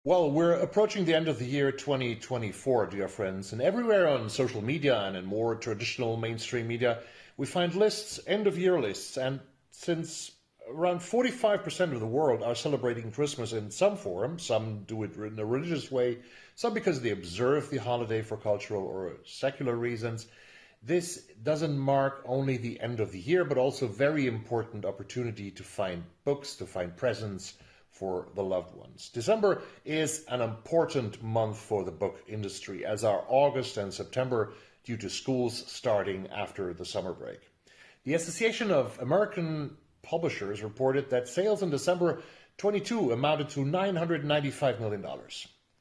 Well, we're approaching the end of the year 2024, dear friends, and everywhere on social media and in more traditional mainstream media, we find lists, end of year lists. And since around 45% of the world are celebrating Christmas in some form, some do it in a religious way, some because they observe the holiday for cultural or secular reasons, this doesn't mark only the end of the year, but also a very important opportunity to find books, to find presents for the loved ones. December is an important month for the book industry, as are August and September due to schools starting after the summer break. The Association of American Publishers reported that sales in December 22 amounted to $995 million.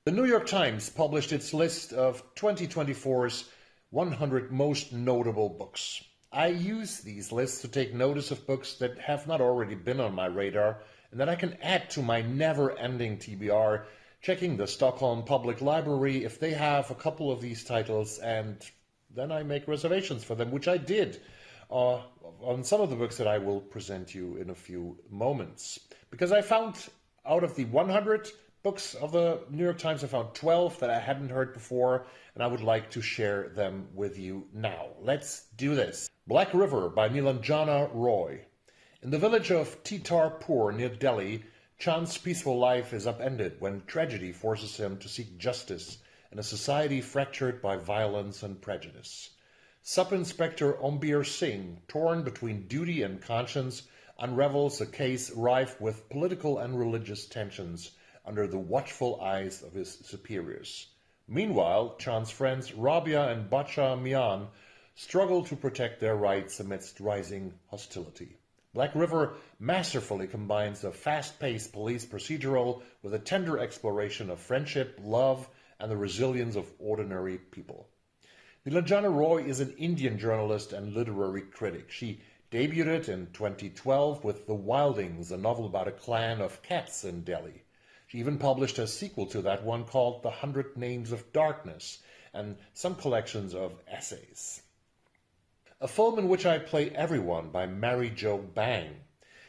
The New York Times published its list of 2024's 100 most notable books. I use these lists to take notice of books that have not already been on my radar and that I can add to my never-ending TBR, checking the Stockholm Public Library if they have a couple of these titles, and then I make reservations for them, which I did on some of the books that I will present you in a few moments. Because I found out of the 100 books of the New York Times, I found 12 that I hadn't heard before, and I would like to share them with you now. Let's do this. Black River by Nilanjana Roy. In the village of Titarpur near Delhi, Chand's peaceful life is upended when tragedy forces him to seek justice in a society fractured by violence and prejudice. Sub-Inspector Ombir Singh, torn between duty and conscience, unravels a case rife with political and religious tensions under the watchful eyes of his superiors. Meanwhile, Chand's friends Rabia and Bacha Mian struggle to protect their rights amidst rising hostility. Black River masterfully combines a fast-paced police procedural with a tender exploration of friendship, love, and the resilience of ordinary people. Nilanjana Roy is an Indian journalist and literary critic. She debuted in 2012 with The Wildings, a novel about a clan of cats in Delhi. She even published a sequel to that one called The 100 Names of Darkness, and some collections of essays. A Film in Which I Play Everyone by Mary Jo Bang.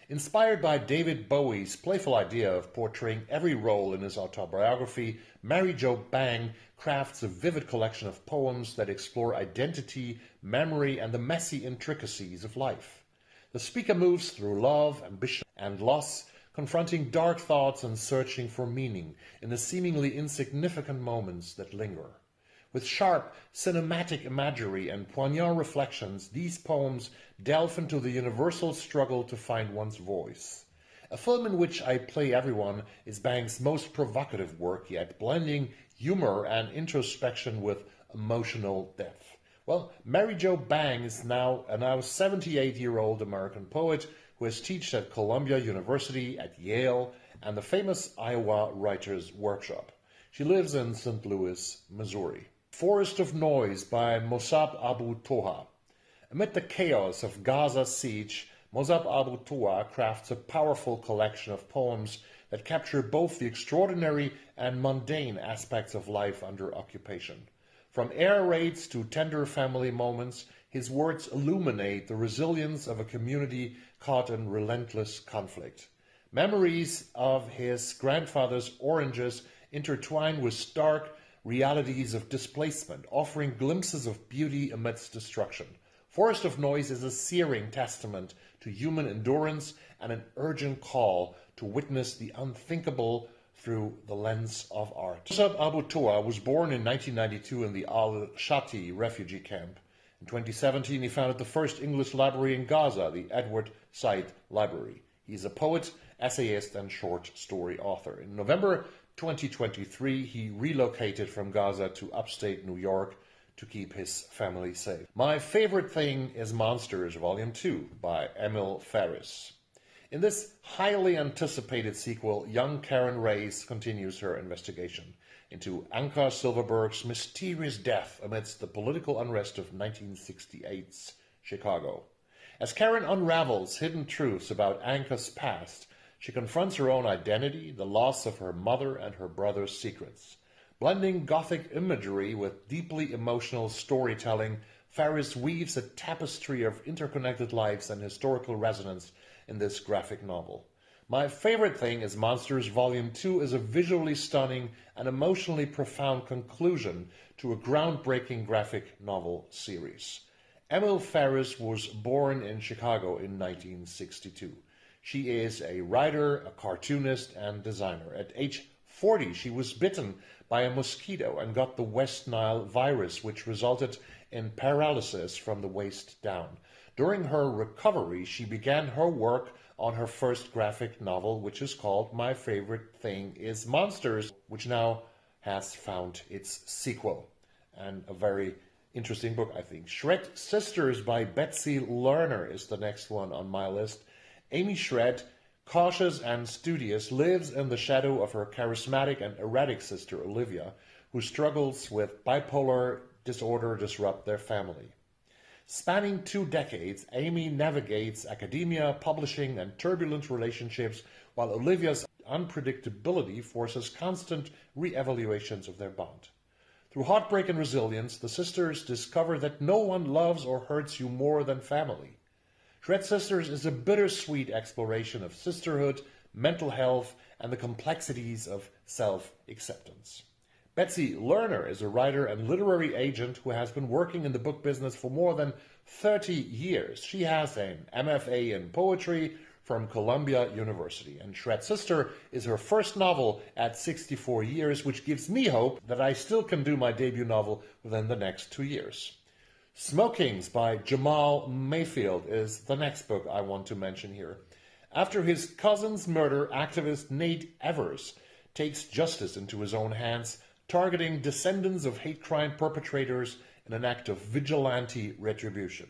Inspired by David Bowie's playful idea of portraying every role in his autobiography, Mary Jo Bang crafts a vivid collection of poems that explore identity, memory, and the messy intricacies of life. The speaker moves through love, ambition, and loss, confronting dark thoughts and searching for meaning in the seemingly insignificant moments that linger. With sharp, cinematic imagery and poignant reflections, these poems delve into the universal struggle to find one's voice. A Film in Which I Play Everyone is Bang's most provocative work yet, blending humor and introspection with emotional depth. Well, Mary Jo Bang is now a 78-year-old American poet who has taught at Columbia University, at Yale, and the famous Iowa Writers' Workshop. She lives in St. Louis, Missouri. Forest of Noise by Mossab Abu Toha. Amid the chaos of Gaza's siege, Mossab Abu Toha crafts a powerful collection of poems that capture both the extraordinary and mundane aspects of life under occupation. From air raids to tender family moments, his words illuminate the resilience of a community caught in relentless conflict. Memories of his grandfather's oranges intertwine with stark realities of displacement, offering glimpses of beauty amidst destruction. Forest of Noise is a searing testament to human endurance and an urgent call to witness the unthinkable through the lens of art. Mossab Abu Toha was born in 1992 in the Al-Shati refugee camp. In 2017, he founded the first English library in Gaza, the Edward Said Library. He's a poet, essayist, and short story author. In November 2023, he relocated from Gaza to upstate New York to keep his family safe. My favorite thing is Monsters, Volume 2 by Emil Ferris. In this highly anticipated sequel, young Karen Reyes continues her investigation into Anka Silverberg's mysterious death amidst the political unrest of 1968's Chicago. As Karen unravels hidden truths about Anka's past, she confronts her own identity, the loss of her mother, and her brother's secrets. Blending Gothic imagery with deeply emotional storytelling, Ferris weaves a tapestry of interconnected lives and historical resonance in this graphic novel. My favorite thing is Monsters Volume 2 is a visually stunning and emotionally profound conclusion to a groundbreaking graphic novel series. Emil Ferris was born in Chicago in 1962. She is a writer, a cartoonist, and designer. At age 40, she was bitten by a mosquito and got the West Nile virus, which resulted in paralysis from the waist down. During her recovery, she began her work on her first graphic novel, which is called My Favorite Thing is Monsters, which now has found its sequel. And a very interesting book, I think. Shred Sisters by Betsy Lerner is the next one on my list. Amy Shred, cautious and studious, lives in the shadow of her charismatic and erratic sister Olivia, who struggles with bipolar disorder disrupt their family. Spanning 2 decades, Amy navigates academia, publishing, and turbulent relationships, while Olivia's unpredictability forces constant re-evaluations of their bond. Through heartbreak and resilience, the sisters discover that no one loves or hurts you more than family. Shred Sisters is a bittersweet exploration of sisterhood, mental health, and the complexities of self-acceptance. Betsy Lerner is a writer and literary agent who has been working in the book business for more than 30 years. She has an MFA in poetry from Columbia University, and Shred Sister is her first novel at 64 years, which gives me hope that I still can do my debut novel within the next 2 years. Smokings by Jamal Mayfield is the next book I want to mention here. After his cousin's murder, activist Nate Evers takes justice into his own hands, targeting descendants of hate crime perpetrators in an act of vigilante retribution.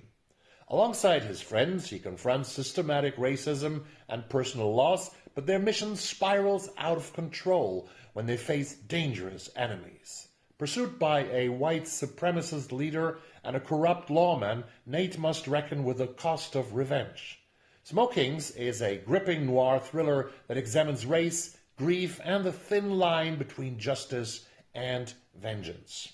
Alongside his friends, he confronts systematic racism and personal loss, but their mission spirals out of control when they face dangerous enemies. Pursued by a white supremacist leader and a corrupt lawman, Nate must reckon with the cost of revenge. Smokings is a gripping noir thriller that examines race, grief, and the thin line between justice and vengeance.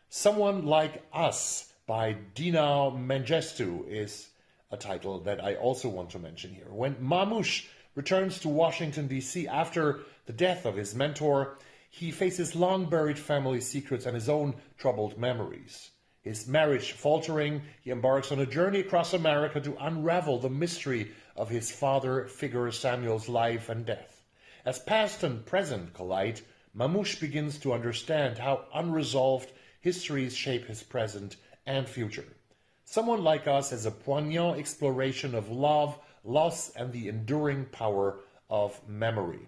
Someone Like Us by Dina Mengestu is a title that I also want to mention here. When Mamouche returns to Washington, D.C. after the death of his mentor, he faces long-buried family secrets and his own troubled memories. His marriage faltering, he embarks on a journey across America to unravel the mystery of his father figure Samuel's life and death. As past and present collide, Mamouche begins to understand how unresolved histories shape his present and future. Someone Like Us is a poignant exploration of love, loss, and the enduring power of memory.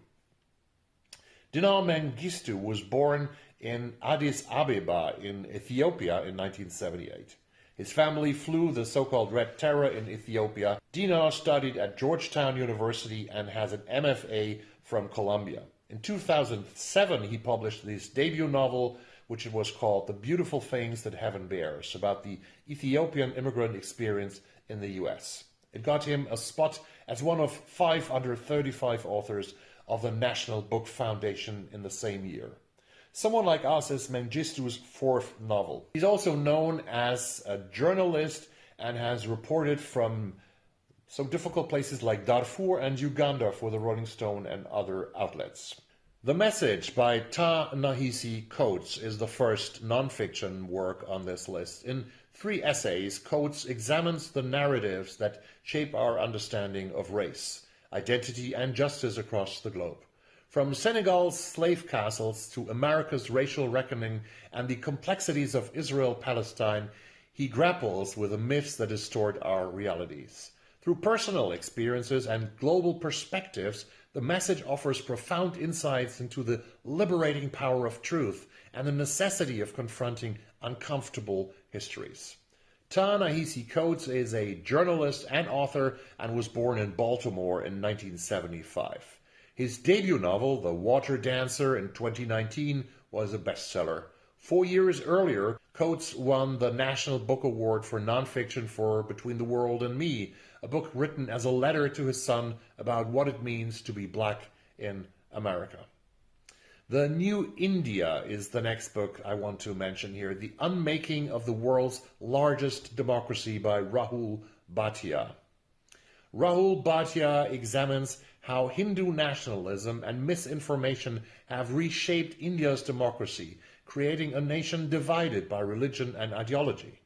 Dina Mengistu was born in Addis Ababa in Ethiopia in 1978. His family flew the so-called Red Terror in Ethiopia. Dina studied at Georgetown University and has an MFA from Columbia. In 2007, he published his debut novel, which was called The Beautiful Things That Heaven Bears, about the Ethiopian immigrant experience in the US. It got him a spot as one of 5 under 35 authors of the National Book Foundation in the same year. Someone Like Us is Mengistu's 4th novel. He's also known as a journalist and has reported from some difficult places like Darfur and Uganda for the Rolling Stone and other outlets. The Message by Ta-Nehisi Coates is the first nonfiction work on this list. In 3 essays, Coates examines the narratives that shape our understanding of race, identity, and justice across the globe. From Senegal's slave castles to America's racial reckoning and the complexities of Israel-Palestine, he grapples with the myths that distort our realities. Through personal experiences and global perspectives, The Message offers profound insights into the liberating power of truth and the necessity of confronting uncomfortable histories. Ta-Nehisi Coates is a journalist and author and was born in Baltimore in 1975. His debut novel, The Water Dancer, in 2019 was a bestseller. 4 years earlier, Coates won the National Book Award for Nonfiction for Between the World and Me, a book written as a letter to his son about what it means to be black in America. The New India is the next book I want to mention here, The Unmaking of the World's Largest Democracy by Rahul Bhatia. Rahul Bhatia examines how Hindu nationalism and misinformation have reshaped India's democracy, creating a nation divided by religion and ideology.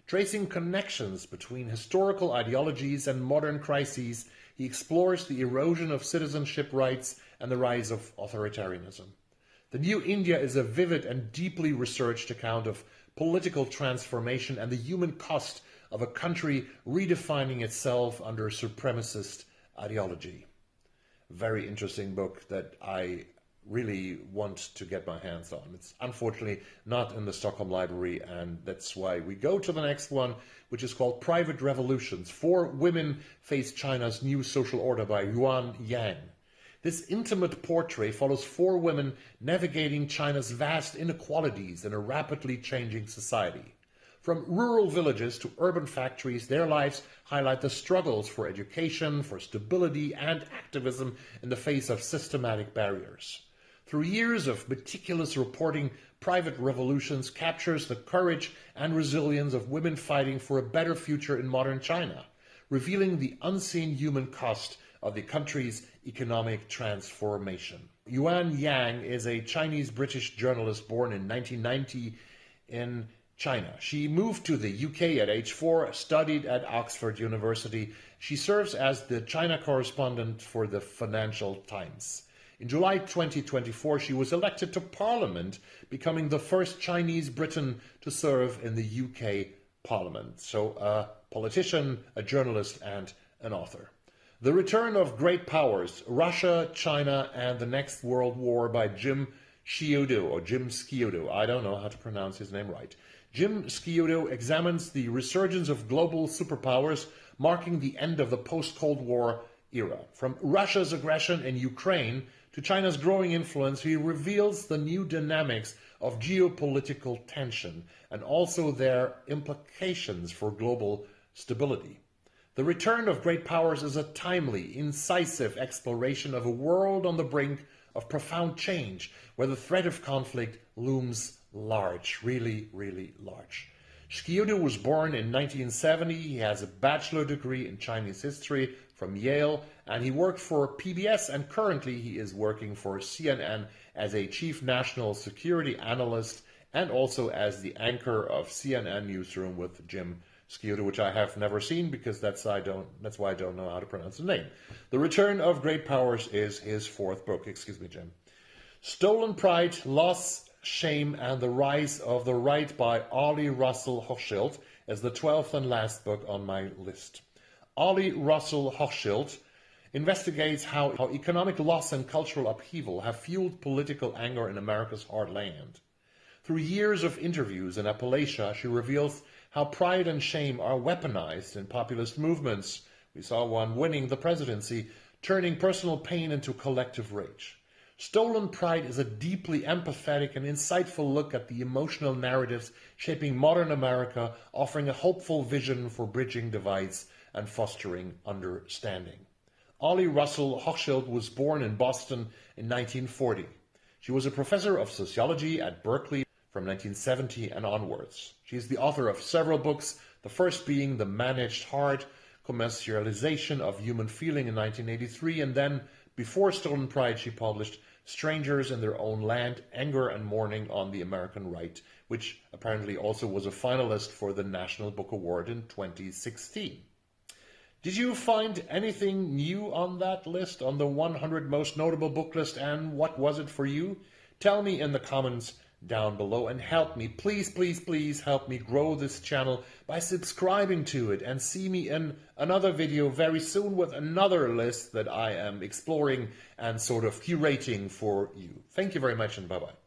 Tracing connections between historical ideologies and modern crises, he explores the erosion of citizenship rights and the rise of authoritarianism. The New India is a vivid and deeply researched account of political transformation and the human cost of a country redefining itself under supremacist ideology. Very interesting book that I really want to get my hands on. It's unfortunately not in the Stockholm Library, and that's why we go to the next one, which is called Private Revolutions. 4 Women Face China's New Social Order by Yuan Yang. This intimate portrait follows 4 women navigating China's vast inequalities in a rapidly changing society. From rural villages to urban factories, their lives highlight the struggles for education, for stability, and activism in the face of systematic barriers. Through years of meticulous reporting, Private Revolutions captures the courage and resilience of women fighting for a better future in modern China, revealing the unseen human cost of the country's economic transformation. Yuan Yang is a Chinese-British journalist born in 1990 in China. She moved to the UK at age 4, studied at Oxford University. She serves as the China correspondent for the Financial Times. In July 2024, she was elected to Parliament, becoming the first Chinese Briton to serve in the UK Parliament. So a politician, a journalist, and an author. The Return of Great Powers, Russia, China, and the Next World War by Jim Sciutto. I don't know how to pronounce his name right. Jim Sciutto examines the resurgence of global superpowers, marking the end of the post-Cold War era. From Russia's aggression in Ukraine to China's growing influence, he reveals the new dynamics of geopolitical tension and also their implications for global stability. The Return of Great Powers is a timely, incisive exploration of a world on the brink of profound change, where the threat of conflict looms large, really, really large. Sciutto was born in 1970. He has a bachelor degree in Chinese history from Yale, and he worked for PBS, and currently he is working for CNN as a chief national security analyst and also as the anchor of CNN Newsroom with Jim Sciutto, which I have never seen because that's why I don't know how to pronounce the name. The Return of Great Powers is his 4th book. Excuse me, Jim. Stolen Pride, Loss, Shame, and the Rise of the Right by Ollie Russell Hochschild is the 12th and last book on my list. Ollie Russell Hochschild investigates how economic loss and cultural upheaval have fueled political anger in America's heartland. Through years of interviews in Appalachia, she reveals how pride and shame are weaponized in populist movements. We saw one winning the presidency, turning personal pain into collective rage. Stolen Pride is a deeply empathetic and insightful look at the emotional narratives shaping modern America, offering a hopeful vision for bridging divides and fostering understanding. Ollie Russell Hochschild was born in Boston in 1940. She was a professor of sociology at Berkeley from 1970 and onwards. She is the author of several books, the first being The Managed Heart, Commercialization of Human Feeling in 1983, and then, before Stolen Pride, she published Strangers in Their Own Land, Anger and Mourning on the American Right, which apparently also was a finalist for the National Book Award in 2016. Did you find anything new on that list, on the 100 most notable book list, and what was it for you? Tell me in the comments down below and help me, please help me grow this channel by subscribing to it, and see me in another video very soon with another list that I am exploring and sort of curating for you. Thank you very much, and bye-bye.